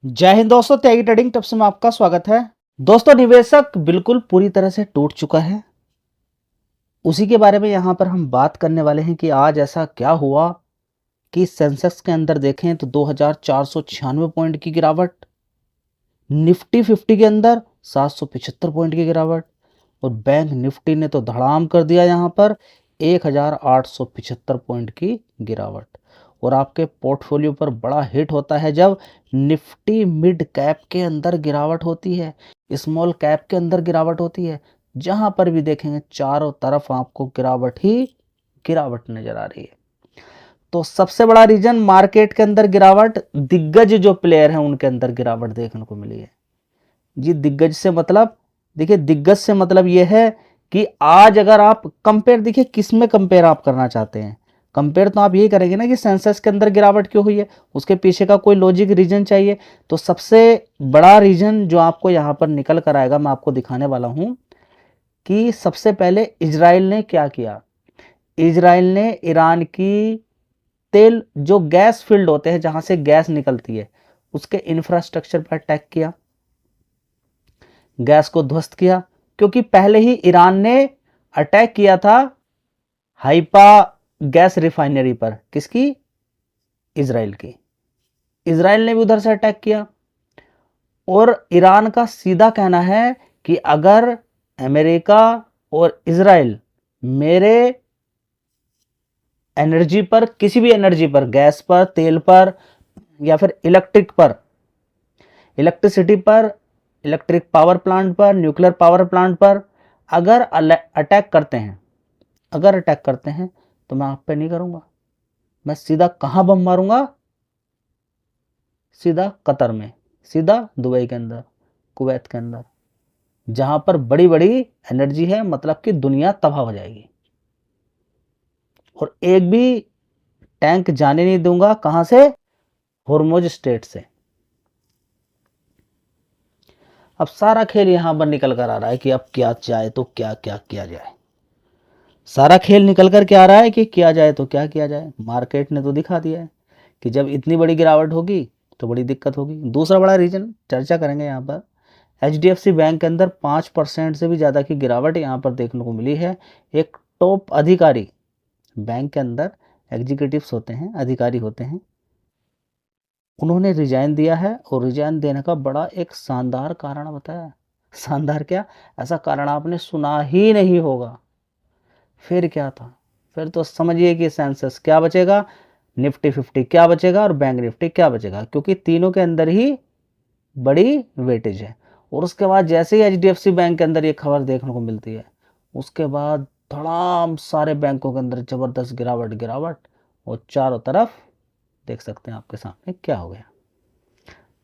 जय हिंद दोस्तों, त्यागी trading tips में आपका स्वागत है। दोस्तों, निवेशक बिल्कुल पूरी तरह से टूट चुका है। उसी के बारे में यहाँ पर हम बात करने वाले हैं कि आज ऐसा क्या हुआ कि सेंसेक्स के अंदर देखें तो 2496 पॉइंट की गिरावट, निफ्टी 50 के अंदर 775 पॉइंट की गिरावट और बैंक निफ्टी ने तो धड़ाम कर दिया यहाँ पर 1875 पॉइंट की गिरावट। और आपके पोर्टफोलियो पर बड़ा हिट होता है जब निफ्टी मिड कैप के अंदर गिरावट होती है, स्मॉल कैप के अंदर गिरावट होती है। जहां पर भी देखेंगे चारों तरफ आपको गिरावट ही गिरावट नजर आ रही है। तो सबसे बड़ा रीजन मार्केट के अंदर गिरावट, दिग्गज जो प्लेयर हैं उनके अंदर गिरावट देखने को मिली है। जी, दिग्गज से मतलब, देखिए दिग्गज से मतलब यह है कि आज अगर आप कंपेयर, देखिए किस में कंपेयर आप करना चाहते हैं। कंपेयर तो आप यही करेंगे ना कि सेंसेक्स के अंदर गिरावट क्यों हुई है, उसके पीछे का कोई लॉजिक रीजन चाहिए। तो सबसे बड़ा रीजन जो आपको यहाँ पर निकल कर आएगा, मैं आपको दिखाने वाला हूँ कि सबसे पहले इजराइल ने क्या किया। इजराइल ने ईरान की तेल, जो गैस फील्ड होते हैं जहां से गैस निकलती है, उसके इंफ्रास्ट्रक्चर पर अटैक किया, गैस को ध्वस्त किया। क्योंकि पहले ही ईरान ने अटैक किया था हाइपा गैस रिफाइनरी पर, किसकी? इजराइल की। इजराइल ने भी उधर से अटैक किया। और ईरान का सीधा कहना है कि अगर अमेरिका और इजराइल मेरे एनर्जी पर, किसी भी एनर्जी पर, गैस पर, तेल पर या फिर इलेक्ट्रिक पर, इलेक्ट्रिसिटी पर, इलेक्ट्रिक पावर प्लांट पर, न्यूक्लियर पावर प्लांट पर अगर अटैक करते हैं, अगर अटैक करते हैं तो मैं आप पे नहीं करूंगा। मैं सीधा कहां बम मारूंगा? सीधा कतर में, सीधा दुबई के अंदर, कुवैत के अंदर, जहां पर बड़ी बड़ी एनर्जी है। मतलब कि दुनिया तबाह हो जाएगी। और एक भी टैंक जाने नहीं दूंगा। कहां से? होर्मुज स्ट्रेट से। अब सारा खेल यहां पर निकल कर आ रहा है कि अब क्या जाए तो क्या क्या किया जाए। सारा खेल निकल कर क्या आ रहा है कि किया जाए तो क्या किया जाए। मार्केट ने तो दिखा दिया है कि जब इतनी बड़ी गिरावट होगी तो बड़ी दिक्कत होगी। दूसरा बड़ा रीजन चर्चा करेंगे यहाँ पर, HDFC बैंक के अंदर 5% से भी ज़्यादा की गिरावट यहाँ पर देखने को मिली है। एक टॉप अधिकारी, बैंक के अंदर एग्जीक्यूटिव्स होते हैं, अधिकारी होते हैं, उन्होंने रिजाइन दिया है। और रिजाइन देने का बड़ा एक शानदार कारण बताया। शानदार क्या, ऐसा कारण आपने सुना ही नहीं होगा। फिर क्या था? फिर तो समझिए कि सेंसेक्स क्या बचेगा, निफ्टी 50 क्या बचेगा और बैंक निफ्टी क्या बचेगा, क्योंकि तीनों के अंदर ही बड़ी वेटेज है। और उसके बाद जैसे ही HDFC बैंक के अंदर ये खबर देखने को मिलती है, उसके बाद धड़ाम सारे बैंकों के अंदर जबरदस्त गिरावट गिरावट। और चारों तरफ देख सकते हैं आपके सामने क्या हो गया।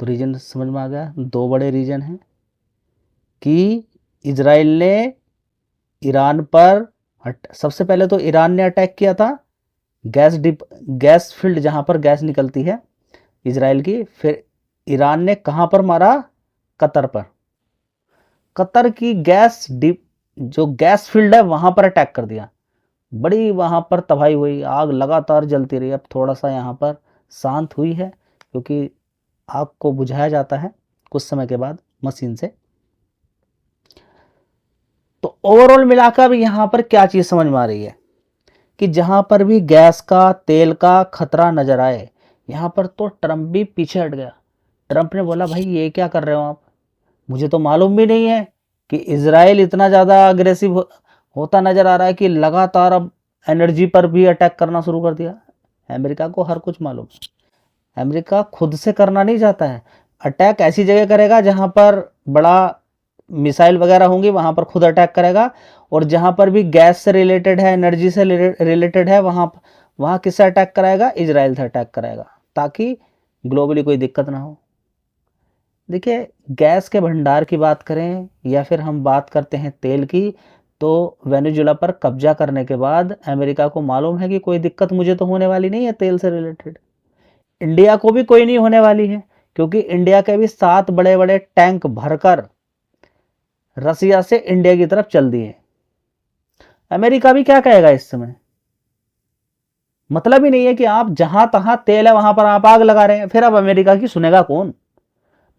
तो रीजन समझ में आ गया। दो बड़े रीजन हैं कि इजराइल ने ईरान पर, सबसे पहले तो ईरान ने अटैक किया था गैस फील्ड जहां पर गैस निकलती है इजराइल की। फिर ईरान ने कहां पर मारा? कतर पर। कतर की गैस डिप, जो गैस फील्ड है वहां पर अटैक कर दिया। बड़ी वहां पर तबाही हुई, आग लगातार जलती रही। अब थोड़ा सा यहाँ पर शांत हुई है, क्योंकि आग को बुझाया जाता है कुछ समय के बाद मशीन से। तो ओवरऑल मिलाकर भी यहाँ पर क्या चीज समझ में आ रही है कि जहां पर भी गैस का, तेल का खतरा नजर आए, यहां पर तो ट्रंप भी पीछे हट गया। ट्रंप ने बोला, भाई ये क्या कर रहे हो आप? मुझे तो मालूम भी नहीं है कि इजराइल इतना ज़्यादा अग्रेसिव होता नज़र आ रहा है कि लगातार अब एनर्जी पर भी अटैक करना शुरू कर दिया। अमेरिका को हर कुछ मालूम है। अमेरिका खुद से करना नहीं चाहता है। अटैक ऐसी जगह करेगा जहां पर बड़ा मिसाइल वगैरह होंगी, वहां पर खुद अटैक करेगा। और जहां पर भी गैस से रिलेटेड है, एनर्जी से रिलेटेड है, वहां वहां किससे अटैक कराएगा? इजराइल से अटैक कराएगा, ताकि ग्लोबली कोई दिक्कत ना हो। देखिए, गैस के भंडार की बात करें या फिर हम बात करते हैं तेल की, तो वेनेजुएला पर कब्जा करने के बाद अमेरिका को मालूम है कि कोई दिक्कत मुझे तो होने वाली नहीं है तेल से रिलेटेड। इंडिया को भी कोई नहीं होने वाली है, क्योंकि इंडिया के भी 7 बड़े बड़े टैंक भरकर रसिया से इंडिया की तरफ चल दिए। अमेरिका भी क्या कहेगा इस समय? मतलब ही नहीं है कि आप जहां तहां तेल है वहां पर आप आग लगा रहे हैं। फिर अब अमेरिका की सुनेगा कौन?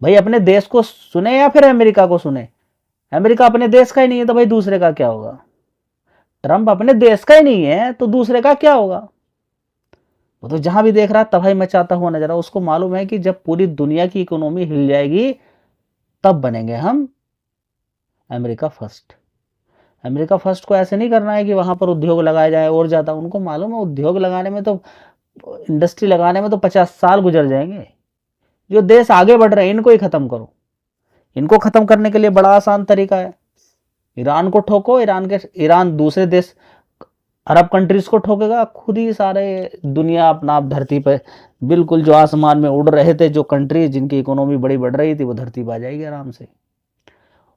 भाई अपने देश को सुने या फिर अमेरिका को सुने? अमेरिका अपने देश का ही नहीं है तो भाई दूसरे का क्या होगा? ट्रंप अपने देश का ही नहीं है तो दूसरे का क्या होगा? वो तो जहां भी देख रहा है तबाही मचाता हुआ नजर आ, उसको मालूम है कि जब पूरी दुनिया की इकोनॉमी हिल जाएगी तब बनेंगे हम अमेरिका फर्स्ट। अमेरिका फर्स्ट को ऐसे नहीं करना है कि वहां पर उद्योग लगाए जाए और ज्यादा। उनको मालूम है उद्योग लगाने में तो, इंडस्ट्री लगाने में तो 50 साल गुजर जाएंगे। जो देश आगे बढ़ रहे हैं इनको ही खत्म करो। इनको खत्म करने के लिए बड़ा आसान तरीका है, ईरान को ठोको। ईरान दूसरे देश अरब कंट्रीज को ठोकेगा, खुद ही सारे दुनिया अपना आप धरती पर बिल्कुल जो आसमान में उड़ रहे थे, जो कंट्रीज जिनकी इकोनॉमी बड़ी बढ़ रही थी, वो धरती पर आ जाएगी आराम से।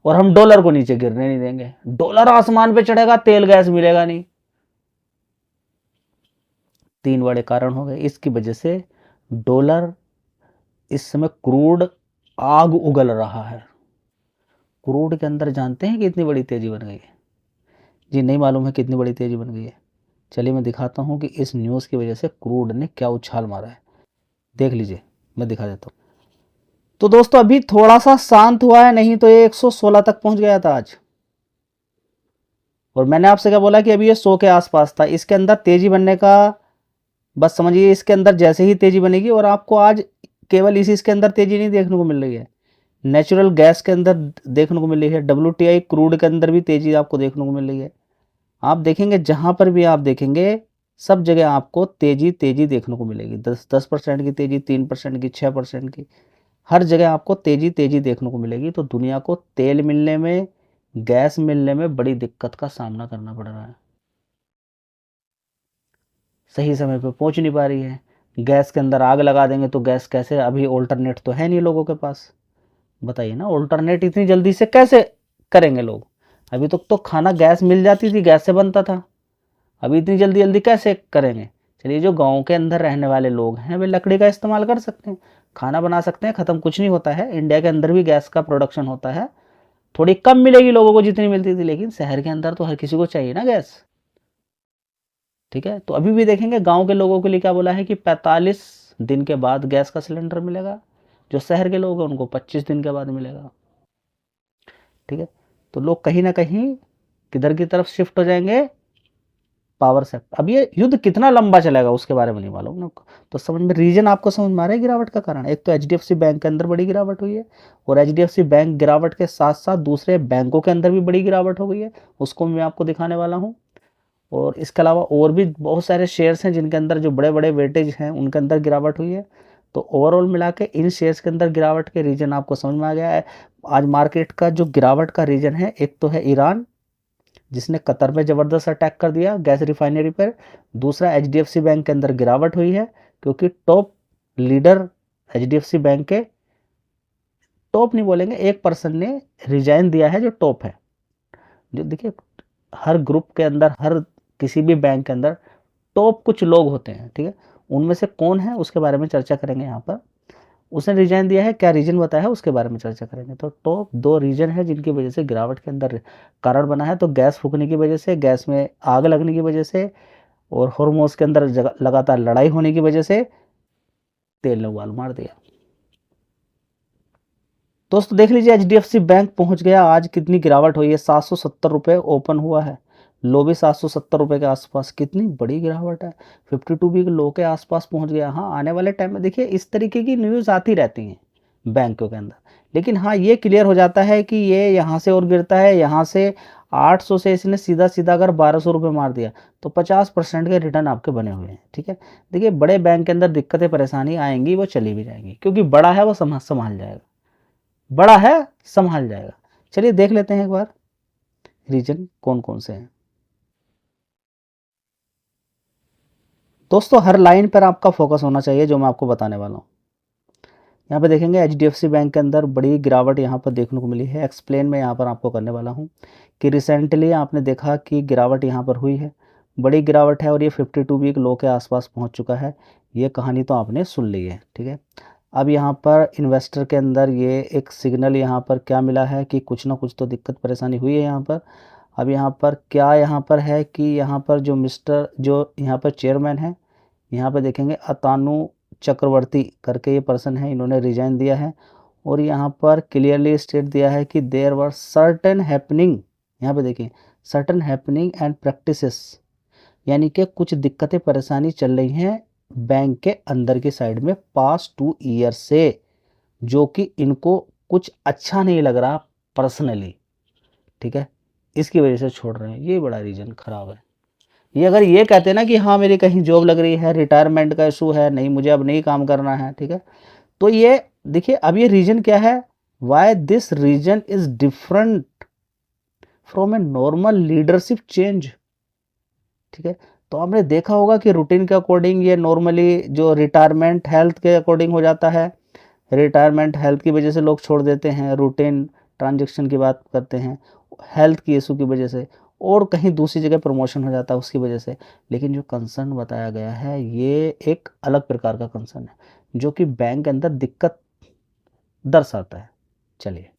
और हम डॉलर को नीचे गिरने नहीं देंगे। डॉलर आसमान पे चढ़ेगा, तेल गैस मिलेगा नहीं। 3 बड़े कारण हो गए इसकी वजह से डॉलर इस समय क्रूड आग उगल रहा है। क्रूड के अंदर जानते हैं कि इतनी बड़ी तेजी बन गई है? जी नहीं मालूम है कितनी बड़ी तेजी बन गई है। चलिए मैं दिखाता हूं कि इस न्यूज़ की वजह से क्रूड ने क्या उछाल मारा है। देख लीजिए, मैं दिखा देता हूं। तो दोस्तों अभी थोड़ा सा शांत हुआ है, नहीं तो ये 116 तक पहुंच गया था आज। और मैंने आपसे क्या बोला कि अभी ये 100 के आसपास था। इसके अंदर तेजी बनने का बस समझिए, इसके अंदर जैसे ही तेजी बनेगी, और आपको आज केवल इसके अंदर तेजी नहीं देखने को मिल रही है, नेचुरल गैस के अंदर देखने को मिल रही है, WTI क्रूड के अंदर भी तेजी आपको देखने को मिल रही है। आप देखेंगे जहां पर भी आप देखेंगे सब जगह आपको तेजी तेजी देखने को मिलेगी। 10% की तेजी, 3% की, 6% की, हर जगह आपको तेजी तेजी देखने को मिलेगी। तो दुनिया को तेल मिलने में, गैस मिलने में बड़ी दिक्कत का सामना करना पड़ रहा है। सही समय पे पहुंच नहीं पा रही है। गैस के अंदर आग लगा देंगे तो गैस कैसे, अभी ऑल्टरनेट तो है नहीं लोगों के पास। बताइए ना, ऑल्टरनेट इतनी जल्दी से कैसे करेंगे लोग? अभी तक तो खाना गैस मिल जाती थी, गैस से बनता था, अभी इतनी जल्दी जल्दी कैसे करेंगे? चलिए जो गांव के अंदर रहने वाले लोग हैं वे लकड़ी का इस्तेमाल कर सकते हैं, खाना बना सकते हैं, ख़त्म कुछ नहीं होता है। इंडिया के अंदर भी गैस का प्रोडक्शन होता है, थोड़ी कम मिलेगी लोगों को जितनी मिलती थी, लेकिन शहर के अंदर तो हर किसी को चाहिए ना गैस। ठीक है, तो अभी भी देखेंगे गांव के लोगों के लिए क्या बोला है कि 45 दिन के बाद गैस का सिलेंडर मिलेगा। जो शहर के लोग हैं उनको 25 दिन के बाद मिलेगा। ठीक है, तो लोग कहीं ना कहीं किधर की तरफ शिफ्ट हो जाएंगे, पावर सेक्टर। अब ये युद्ध कितना लंबा चलेगा उसके बारे में नहीं मालूम ना। तो समझ में, रीजन आपको समझ में आ रहा है गिरावट का कारण? एक तो HDFC बैंक के अंदर बड़ी गिरावट हुई है, और HDFC बैंक गिरावट के साथ साथ दूसरे बैंकों के अंदर भी बड़ी गिरावट हो गई है, उसको मैं आपको दिखाने वाला हूँ। और इसके अलावा और भी बहुत सारे शेयर्स हैं जिनके अंदर जो बड़े बड़े वेटेज हैं उनके अंदर गिरावट हुई है। तो ओवरऑल मिला के इन शेयर्स के अंदर गिरावट के रीजन आपको समझ में आ गया है। आज मार्केट का जो गिरावट का रीजन है, एक तो है ईरान जिसने कतर में ज़बरदस्त अटैक कर दिया गैस रिफाइनरी पर। दूसरा HDFC बैंक के अंदर गिरावट हुई है क्योंकि टॉप लीडर HDFC बैंक के, टॉप नहीं बोलेंगे, एक पर्सन ने रिजाइन दिया है जो टॉप है। जो देखिए हर ग्रुप के अंदर, हर किसी भी बैंक के अंदर टॉप कुछ लोग होते हैं, ठीक है, उनमें से कौन है उसके बारे में चर्चा करेंगे यहाँ पर। उसने रिजाइन दिया है, क्या रीजन बताया है उसके बारे में चर्चा करेंगे। तो टॉप 2 रीजन है जिनकी वजह से गिरावट के अंदर कारण बना है। तो गैस फूकने की वजह से, गैस में आग लगने की वजह से, और हॉर्मोन्स के अंदर लगातार लड़ाई होने की वजह से तेल ने उबाल मार दिया। दोस्तों देख लीजिए HDFC बैंक पहुंच गया, आज कितनी गिरावट हुई है, 770 रुपये ओपन हुआ है, लो भी 770 रुपये के आसपास। कितनी बड़ी गिरावट है, 52 वीक लो के आसपास पहुंच गया। हाँ, आने वाले टाइम में देखिए इस तरीके की न्यूज़ आती रहती हैं बैंकों के अंदर, लेकिन हाँ ये क्लियर हो जाता है कि ये यहाँ से और गिरता है, यहाँ से 800 से इसने सीधा सीधा अगर 1200 रुपये मार दिया तो 50% के रिटर्न आपके बने हुए हैं। ठीक है, देखिए बड़े बैंक के अंदर दिक्कतें परेशानी आएंगी, वो चली भी जाएंगी, क्योंकि बड़ा है वो संभाल जाएगा, बड़ा है संभाल जाएगा। चलिए देख लेते हैं एक बार रीजन कौन कौन से हैं। दोस्तों हर लाइन पर आपका फोकस होना चाहिए जो मैं आपको बताने वाला हूँ। यहाँ पे देखेंगे HDFC बैंक के अंदर बड़ी गिरावट यहाँ पर देखने को मिली है। एक्सप्लेन मैं यहाँ पर आपको करने वाला हूँ कि रिसेंटली आपने देखा कि गिरावट यहाँ पर हुई है, बड़ी गिरावट है, और ये 52 वीक लो के आसपास पहुँच चुका है। ये कहानी तो आपने सुन ली है। ठीक है, अब यहाँ पर इन्वेस्टर के अंदर ये एक सिग्नल यहाँ पर क्या मिला है कि कुछ ना कुछ तो दिक्कत परेशानी हुई है यहाँ पर। अब यहाँ पर क्या यहाँ पर है कि यहाँ पर जो यहाँ पर चेयरमैन है, यहाँ पर देखेंगे अतानु चक्रवर्ती करके ये पर्सन है, इन्होंने रिजाइन दिया है। और यहाँ पर क्लियरली स्टेट दिया है कि देयर वर सर्टेन हैपनिंग, यहाँ पे देखिए सर्टेन हैपनिंग एंड प्रैक्टिसेस, यानी कि कुछ दिक्कतें परेशानी चल रही हैं बैंक के अंदर की साइड में पास्ट 2 ईयर से, जो कि इनको कुछ अच्छा नहीं लग रहा पर्सनली, ठीक है, इसकी वजह से छोड़ रहे हैं। ये बड़ा रीज़न ख़राब है। ये अगर ये कहते हैं ना कि हाँ मेरी कहीं जॉब लग रही है, रिटायरमेंट का इशू है, नहीं मुझे अब नहीं काम करना है, ठीक है, तो ये देखिए अब ये रीजन क्या है, why this reason is different from a normal leadership change, ठीक है। तो आपने देखा होगा कि रूटीन के अकॉर्डिंग ये नॉर्मली जो रिटायरमेंट हेल्थ के अकॉर्डिंग हो जाता है, रिटायरमेंट हेल्थ की वजह से लोग छोड़ देते हैं, रूटीन ट्रांजेक्शन की बात करते हैं, हेल्थ की इशू की वजह से, और कहीं दूसरी जगह प्रमोशन हो जाता है उसकी वजह से। लेकिन जो कंसर्न बताया गया है ये एक अलग प्रकार का कंसर्न है, जो कि बैंक के अंदर दिक्कत दर्शाता है। चलिए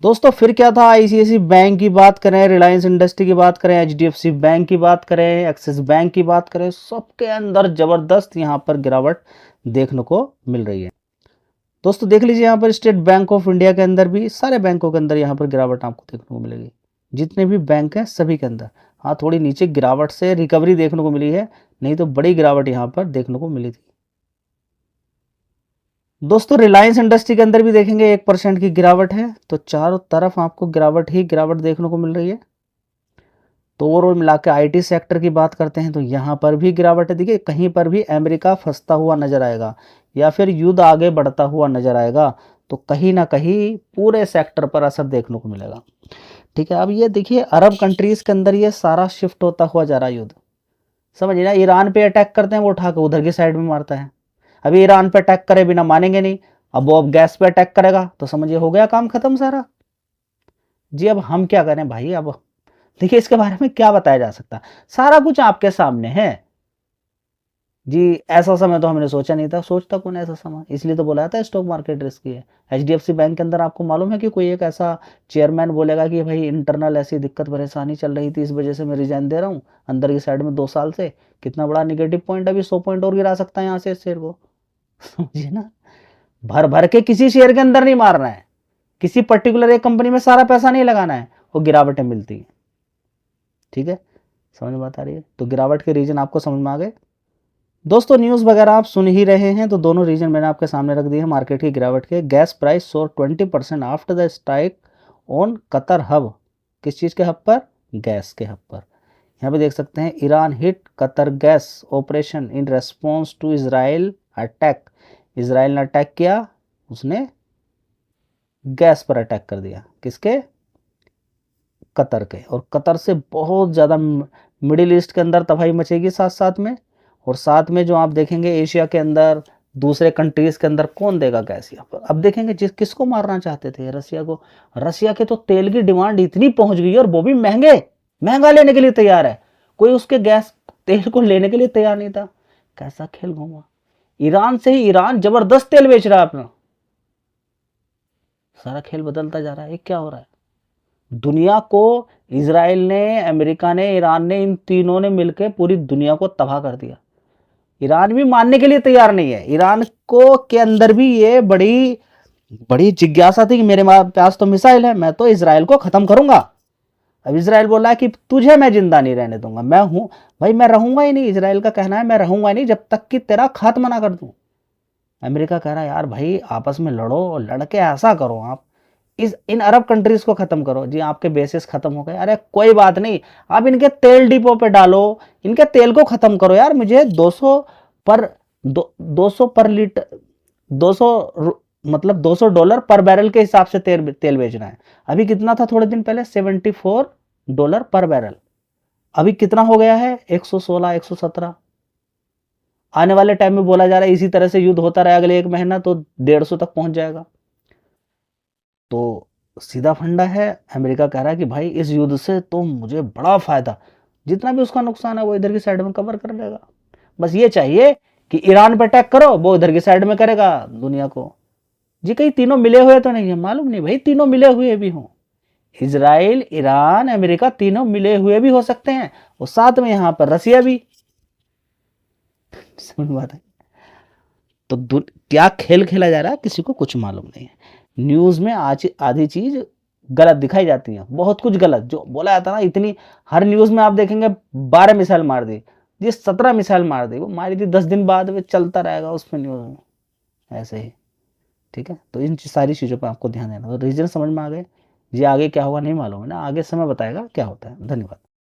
दोस्तों, फिर क्या था, आईसीआईसी बैंक की बात करें, रिलायंस इंडस्ट्री की बात करें, एचडीएफसी बैंक की बात करें, एक्सिस बैंक की बात करें, सबके अंदर जबरदस्त यहाँ पर गिरावट देखने को मिल रही है। दोस्तों देख लीजिए यहाँ पर स्टेट बैंक ऑफ इंडिया के अंदर भी, सारे बैंकों के अंदर यहाँ पर गिरावट आपको देखने को मिलेगी, जितने भी बैंक हैं सभी के अंदर। हाँ थोड़ी नीचे गिरावट से रिकवरी देखने को मिली है, नहीं तो बड़ी गिरावट यहाँ पर देखने को मिली थी। दोस्तों रिलायंस इंडस्ट्री के अंदर भी देखेंगे 1% की गिरावट है, तो चारों तरफ आपको गिरावट ही गिरावट देखने को मिल रही है। तो ओवरऑल मिला के आईटी सेक्टर की बात करते हैं तो यहाँ पर भी गिरावट है। देखिए कहीं पर भी अमेरिका फंसता हुआ नजर आएगा या फिर युद्ध आगे बढ़ता हुआ नजर आएगा, तो कहीं ना कहीं पूरे सेक्टर पर असर देखने को मिलेगा, ठीक है। अब ये देखिए अरब कंट्रीज के अंदर ये सारा शिफ्ट होता हुआ जा रहा है युद्ध, समझिए ना, ईरान पे अटैक करते हैं वो उठा के उधर की साइड में मारता है। अभी ईरान पे अटैक करे बिना मानेंगे नहीं, अब वो अब गैस पे अटैक करेगा तो समझिए हो गया काम खत्म सारा जी। अब हम क्या करें भाई, अब देखिए इसके बारे में क्या बताया जा सकता, सारा कुछ आपके सामने है जी। ऐसा समय तो हमने सोचा नहीं था, सोचता कौन ऐसा समय, इसलिए तो बोला था स्टॉक मार्केट रिस्की है। एचडीएफसी बैंक के अंदर आपको मालूम है कि कोई एक ऐसा चेयरमैन बोलेगा कि भाई इंटरनल ऐसी दिक्कत परेशानी चल रही थी, इस वजह से मैं रिजाइन दे रहा हूँ अंदर की साइड में 2 साल से, कितना बड़ा निगेटिव पॉइंट, अभी 100 पॉइंट और गिरा सकता है यहाँ से इस शेयर को समझिए ना। भर भर के किसी शेयर के अंदर नहीं मारना है, किसी पर्टिकुलर एक कंपनी में सारा पैसा नहीं लगाना है, वो गिरावटें मिलती है, ठीक है। समझ में बात आ रही है, तो गिरावट के रीजन आपको समझ में आ गए। दोस्तों न्यूज़ वगैरह आप सुन ही रहे हैं, तो दोनों रीजन मैंने आपके सामने रख दिए हैं मार्केट की गिरावट के। गैस प्राइस सोर 20% after the strike on Qatar hub, किस चीज़ के हब पर, गैस के हब पर। यहाँ पे देख सकते हैं Iran hit Qatar gas operation in response to Israel attack, Israel ने अटैक किया, उसने गैस पर अटैक कर दिया, किसके, कतर के। और कतर से बहुत ज़्यादा मिडिल ईस्ट के अंदर तबाही मचेगी साथ साथ में, और साथ में जो आप देखेंगे एशिया के अंदर दूसरे कंट्रीज़ के अंदर कौन देगा गैस यहाँ पर। अब देखेंगे जिस किसको मारना चाहते थे, रसिया को। रसिया के तो तेल की डिमांड इतनी पहुंच गई और वो भी महंगा लेने के लिए तैयार है, कोई उसके गैस तेल को लेने के लिए तैयार नहीं था। कैसा खेल घूमा, ईरान से ही ईरान जबरदस्त तेल बेच रहा है अपना, सारा खेल बदलता जा रहा है। ये क्या हो रहा है, दुनिया को इजराइल ने, अमेरिका ने, ईरान ने, इन तीनों ने मिलकर पूरी दुनिया को तबाह कर दिया। ईरान भी मानने के लिए तैयार नहीं है, ईरान को के अंदर भी ये बड़ी बड़ी जिज्ञासा थी कि मेरे पास तो मिसाइल है, मैं तो इजराइल को खत्म करूंगा। अब इजराइल बोला है कि तुझे मैं जिंदा नहीं रहने दूंगा, मैं हूं भाई, मैं रहूंगा ही नहीं, इजराइल का कहना है मैं रहूंगा ही नहीं जब तक कि तेरा खात्मा ना कर दूं। अमेरिका कह रहा है यार भाई आपस में लड़ो, लड़के ऐसा करो आप इस इन अरब कंट्रीज को खत्म करो जी, आपके बेसिस खत्म हो गए, अरे कोई बात नहीं, आप इनके तेल डिपो पे डालो, इनके तेल को खत्म करो यार, मुझे 200 पर 200 पर लीटर 200 मतलब $200 पर बैरल के हिसाब से तेल बेचना है। अभी कितना था थोड़े दिन पहले, $74 पर बैरल, अभी कितना हो गया है, 116 117। आने वाले टाइम में बोला जा रहा है इसी तरह से युद्ध होता रहा अगले 1 महीना तो 150 तक पहुंच जाएगा। तो सीधा फंडा है, अमेरिका कह रहा है कि भाई इस युद्ध से तो मुझे बड़ा फायदा, जितना भी उसका नुकसान है वो इधर की साइड में कवर कर लेगा, बस ये चाहिए कि ईरान पे अटैक करो, वो इधर की साइड में करेगा दुनिया को। जी कहीं तीनों मिले हुए तो नहीं है, मालूम नहीं भाई, तीनों मिले हुए भी हों, इजराइल, ईरान, अमेरिका तीनों मिले हुए भी हो सकते हैं, और साथ में यहाँ पर रसिया भी समझ बात है। तो क्या खेल खेला जा रहा है किसी को कुछ मालूम नहीं है। न्यूज़ में आज आधी चीज़ गलत दिखाई जाती है, बहुत कुछ गलत जो बोला जाता है ना, इतनी हर न्यूज़ में आप देखेंगे 12 मिसाइल मार दी, ये 17 मिसाइल मार दी, वो मारी थी 10 दिन बाद, वो चलता रहेगा उसमें न्यूज़ में ऐसे ही। ठीक है, तो इन सारी चीज़ों पर आपको ध्यान देना। तो रीजन समझ में आ गए, ये आगे क्या होगा नहीं मालूम है ना, आगे समय बताएगा क्या होता है। धन्यवाद।